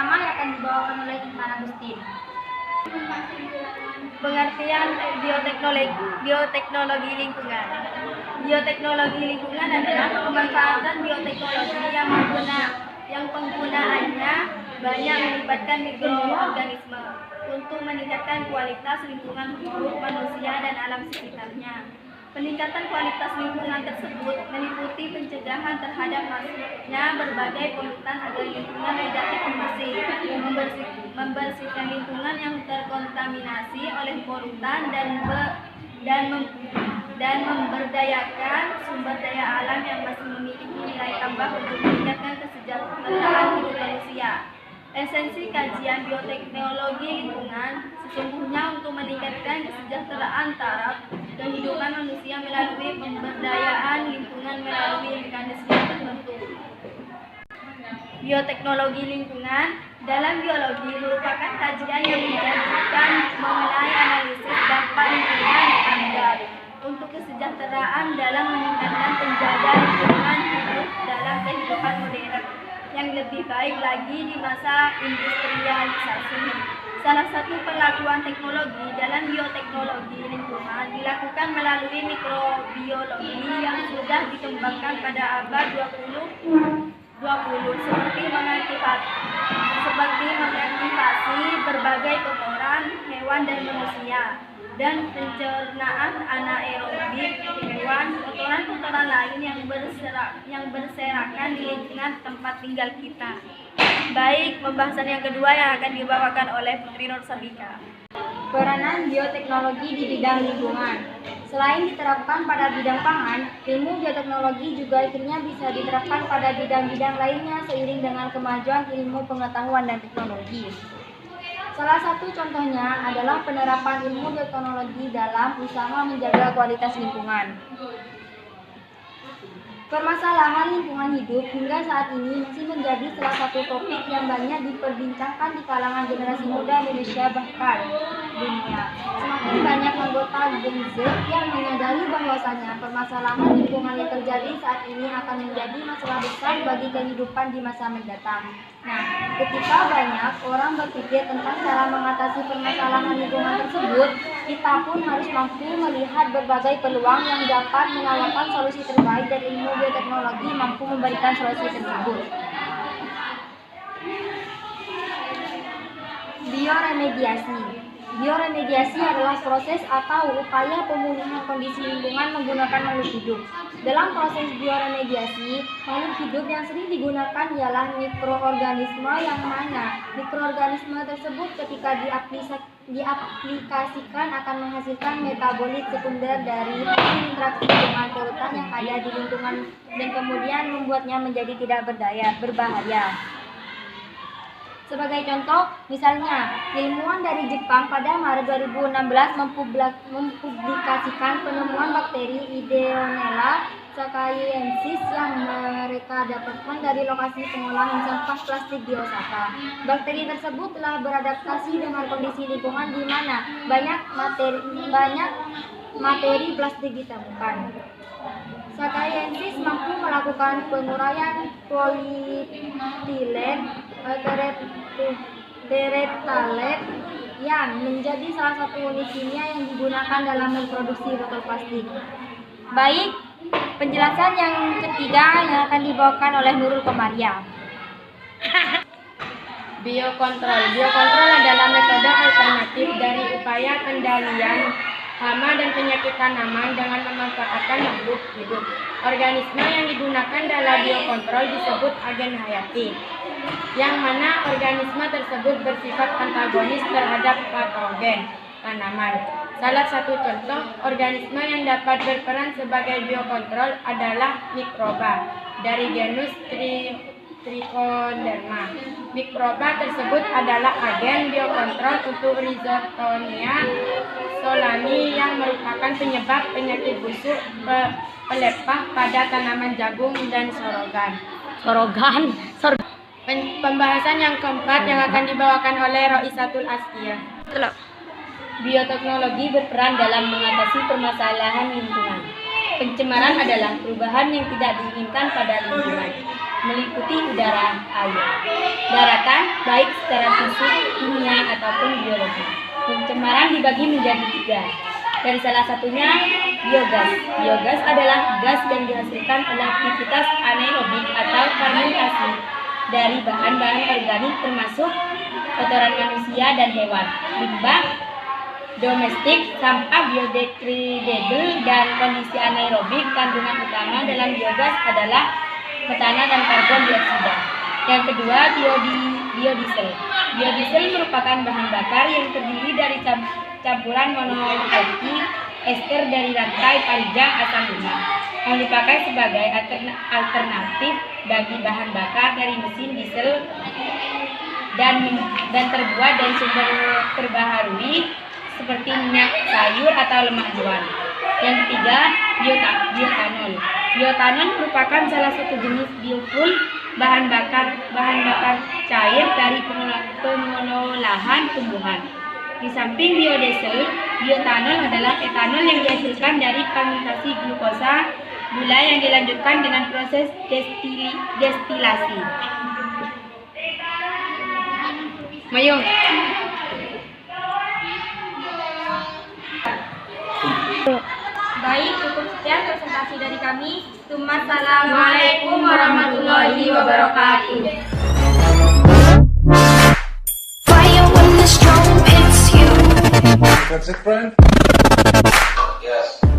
pertama yang akan dibawakan oleh Intan Agustin. Pengertian bioteknologi lingkungan. Bioteknologi lingkungan adalah pemanfaatan bioteknologi yang penggunaannya banyak melibatkan mikroorganisme untuk meningkatkan kualitas lingkungan hidup manusia dan alam sekitarnya. Peningkatan kualitas lingkungan tersebut meliputi pencegahan terhadap masuknya berbagai polutan agar lingkungan tidak terpolusi, membersihkan lingkungan yang terkontaminasi oleh polutan dan memberdayakan sumber daya alam yang masih memiliki nilai tambah untuk meningkatkan kesejahteraan hidup manusia. Esensi kajian bioteknologi lingkungan sesungguhnya untuk meningkatkan kesejahteraan taraf kehidupan manusia melalui pemberdayaan lingkungan melalui mekanisme tertentu. Bioteknologi lingkungan dalam biologi merupakan kajian yang menjanjikan mengenai analisis dampak lingkungan standar untuk kesejahteraan dalam meningkatkan penjaga lingkungan hidup dalam kehidupan modern yang lebih baik lagi di masa industrialisasi. Salah satu perlakuan teknologi dalam bioteknologi lingkungan dilakukan melalui mikrobiologi yang sudah dikembangkan pada abad 20 seperti mengaktifasi berbagai kotoran hewan dan manusia dan pencernaan anaerobik hewan, kotoran-kotoran lain yang berserakan di lingkungan tempat tinggal kita. Baik, pembahasan yang kedua yang akan dibawakan oleh Putri Nur Sabika. Peranan bioteknologi di bidang lingkungan. Selain diterapkan pada bidang pangan, ilmu bioteknologi juga akhirnya bisa diterapkan pada bidang-bidang lainnya seiring dengan kemajuan ilmu pengetahuan dan teknologi. Salah satu contohnya adalah penerapan ilmu bioteknologi dalam usaha menjaga kualitas lingkungan. Permasalahan lingkungan hidup hingga saat ini masih menjadi salah satu topik yang banyak diperbincangkan di kalangan generasi muda Indonesia bahkan dunia. Semakin banyak anggota Gen Z yang menyadari bahwasannya permasalahan lingkungan yang terjadi saat ini akan menjadi masalah besar bagi kehidupan di masa mendatang. Nah, ketika banyak orang berpikir tentang cara mengatasi permasalahan lingkungan tersebut, kita pun harus mampu melihat berbagai peluang yang dapat menawarkan solusi terbaik dan ilmu bioteknologi mampu memberikan solusi tersebut. Bioremediasi. Bioremediasi adalah proses atau upaya pemulihan kondisi lingkungan menggunakan makhluk hidup. Dalam proses bioremediasi, makhluk hidup yang sering digunakan ialah mikroorganisme yang mana mikroorganisme tersebut ketika diaplikasikan akan menghasilkan metabolit sekunder dari hasil interaksi dengan polutan yang ada di lingkungan dan kemudian membuatnya menjadi tidak berbahaya. Sebagai contoh, misalnya, ilmuwan dari Jepang pada Maret 2016 mempublikasikan penemuan bakteri Ideonella sakaiensis yang mereka dapatkan dari lokasi pengolahan sampah plastik di Osaka. Bakteri tersebut telah beradaptasi dengan kondisi lingkungan di mana banyak materi plastik ditemukan. Sakaiensis mampu melakukan penguraian polietilen terephthalate yang menjadi salah satu unit kimia yang digunakan dalam memproduksi botol plastik. Baik, penjelasan yang ketiga yang akan dibawakan oleh Nurul Komaria. Biokontrol. Biokontrol adalah metode alternatif dari upaya kendalian hama dan penyakit tanaman dengan memanfaatkan makhluk hidup. Organisme yang digunakan dalam biokontrol disebut agen hayati, yang mana organisme tersebut bersifat antagonis terhadap patogen tanaman. Salah satu contoh organisme yang dapat berperan sebagai biokontrol adalah mikroba dari genus Trichoderma. Mikroba tersebut adalah agen biokontrol untuk Rhizotonia solani yang merupakan penyebab penyakit busuk pelepah pada tanaman jagung dan sorogan. Pembahasan yang keempat yang akan dibawakan oleh Roisatul Askia. Bioteknologi berperan dalam mengatasi permasalahan lingkungan. Pencemaran adalah perubahan yang tidak diinginkan pada lingkungan, meliputi udara, air, daratan, baik secara fisik, kimia, ataupun biologi. Pencemaran dibagi menjadi 3. Dan salah satunya biogas. Biogas adalah gas yang dihasilkan oleh aktivitas anaerobik atau fermentasi dari bahan-bahan organik termasuk kotoran manusia dan hewan, limbah domestik, sampah biodegradable, dan kondisi anaerobik. Kandungan utama dalam biogas adalah metana dan karbon dioksida. Yang kedua, biodiesel. Biodiesel merupakan bahan bakar yang terdiri dari campuran monoalkyl ester dari rantai panjang asam lemak yang dipakai sebagai alternatif bagi bahan bakar dari mesin diesel dan terbuat dari sumber terbaharui seperti minyak sayur atau lemak hewan. Yang ketiga, bioetanol. Bioetanol merupakan salah satu jenis biofuel, bahan bakar cair dari pengolahan tumbuhan. Di samping biodiesel, bioetanol adalah etanol yang dihasilkan dari fermentasi glukosa gula yang dilanjutkan dengan proses destilasi. Mayung. Baik, cukup sekian presentasi dari kami. Assalamualaikum warahmatullahi wabarakatuh. Fire when the storm hits you. That's it, friend? Yes.